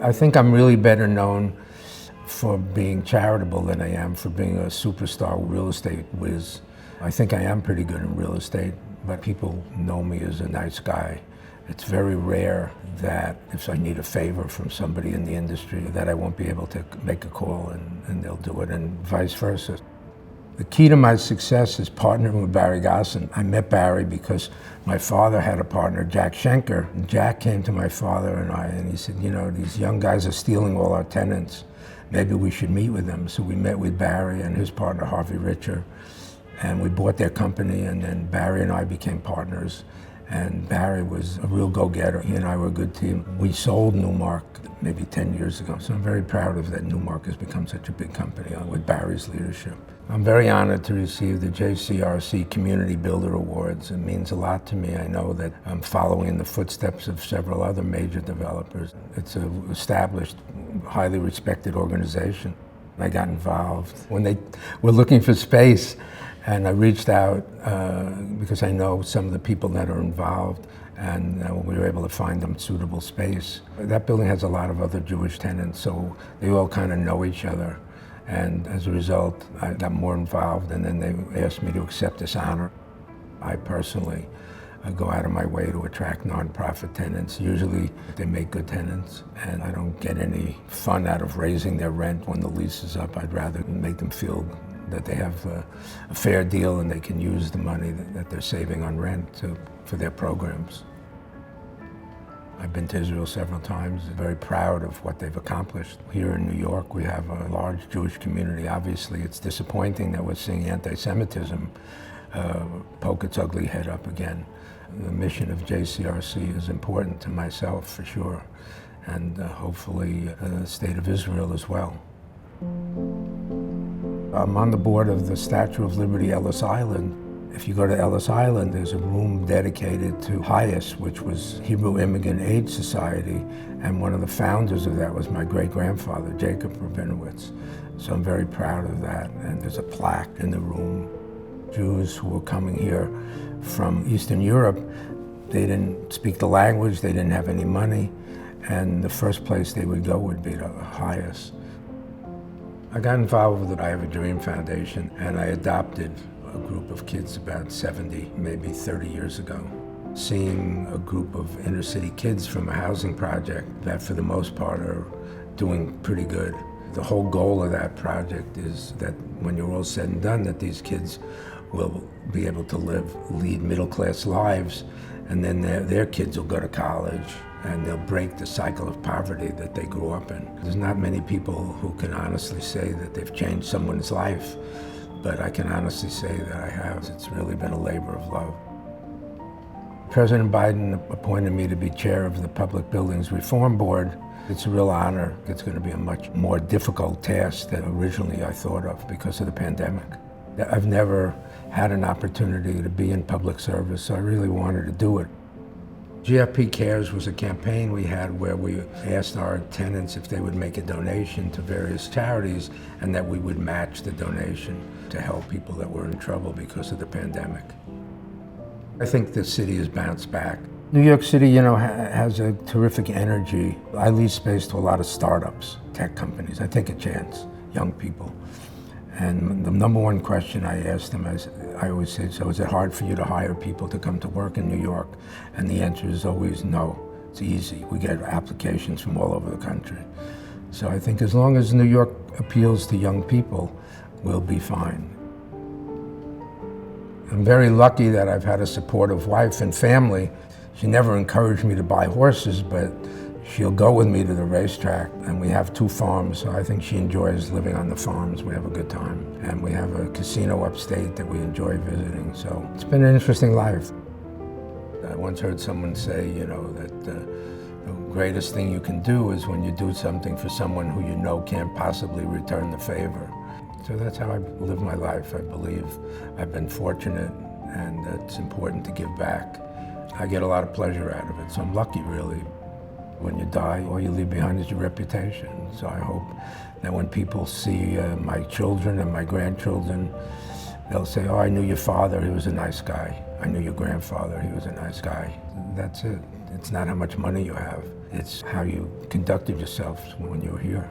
I think I'm really better known for being charitable than I am for being a superstar real estate whiz. I think I am pretty good in real estate, but people know me as a nice guy. It's very rare that if I need a favor from somebody in the industry that I won't be able to make a call and they'll do it, and vice versa. The key to my success is partnering with Barry Gossin. I met Barry because my father had a partner, Jack Schenker. Jack came to my father and I, and he said, you know, these young guys are stealing all our tenants. Maybe we should meet with them. So we met with Barry and his partner, Harvey Richer, and we bought their company, and then Barry and I became partners. And Barry was a real go-getter. He and I were a good team. We sold Newmark maybe 10 years ago, so I'm very proud of that Newmark has become such a big company with Barry's leadership. I'm very honored to receive the JCRC Community Builder Awards. It means a lot to me. I know that I'm following in the footsteps of several other major developers. It's an established, highly respected organization. I got involved when they were looking for space, and I reached out because I know some of the people that are involved, and we were able to find them suitable space. That building has a lot of other Jewish tenants, so they all kind of know each other. And as a result, I got more involved, and then they asked me to accept this honor. I personally go out of my way to attract nonprofit tenants. Usually they make good tenants, and I don't get any fun out of raising their rent when the lease is up. I'd rather make them feel that they have a fair deal and they can use the money that they're saving on rent for their programs. I've been to Israel several times, very proud of what they've accomplished. Here in New York, we have a large Jewish community. Obviously, it's disappointing that we're seeing anti-Semitism poke its ugly head up again. The mission of JCRC is important to myself, for sure, and hopefully the state of Israel as well. I'm on the board of the Statue of Liberty Ellis Island. If you go to Ellis Island, there's a room dedicated to HIAS, which was Hebrew Immigrant Aid Society, and one of the founders of that was my great-grandfather, Jacob Rabinowitz. So I'm very proud of that, and there's a plaque in the room. Jews who were coming here from Eastern Europe, they didn't speak the language, they didn't have any money, and the first place they would go would be to HIAS. I got involved with the I Have a Dream Foundation, and I adopted a group of kids about 70, maybe 30 years ago. Seeing a group of inner city kids from a housing project that for the most part are doing pretty good. The whole goal of that project is that when you're all said and done, that these kids will be able to lead middle-class lives, and then their kids will go to college and they'll break the cycle of poverty that they grew up in. There's not many people who can honestly say that they've changed someone's life, but I can honestly say that I have. It's really been a labor of love. President Biden appointed me to be chair of the Public Buildings Reform Board. It's a real honor. It's going to be a much more difficult task than originally I thought of because of the pandemic. I've never had an opportunity to be in public service, so I really wanted to do it. GFP Cares was a campaign we had where we asked our tenants if they would make a donation to various charities and that we would match the donation to help people that were in trouble because of the pandemic. I think the city has bounced back. New York City, you know, has a terrific energy. I lease space to a lot of startups, tech companies. I take a chance, young people. And the number one question I ask them is, I always say, so is it hard for you to hire people to come to work in New York? And the answer is always no. It's easy. We get applications from all over the country. So I think as long as New York appeals to young people, we'll be fine. I'm very lucky that I've had a supportive wife and family. She never encouraged me to buy horses, but she'll go with me to the racetrack, and we have 2 farms, so I think she enjoys living on the farms. We have a good time, and we have a casino upstate that we enjoy visiting, so it's been an interesting life. I once heard someone say, you know, that the greatest thing you can do is when you do something for someone who you know can't possibly return the favor. So that's how I live my life. I believe I've been fortunate, and it's important to give back. I get a lot of pleasure out of it, so I'm lucky, really. When you die, all you leave behind is your reputation. So I hope that when people see my children and my grandchildren, they'll say, oh, I knew your father, he was a nice guy. I knew your grandfather, he was a nice guy. That's it. It's not how much money you have, it's how you conducted yourself when you were here.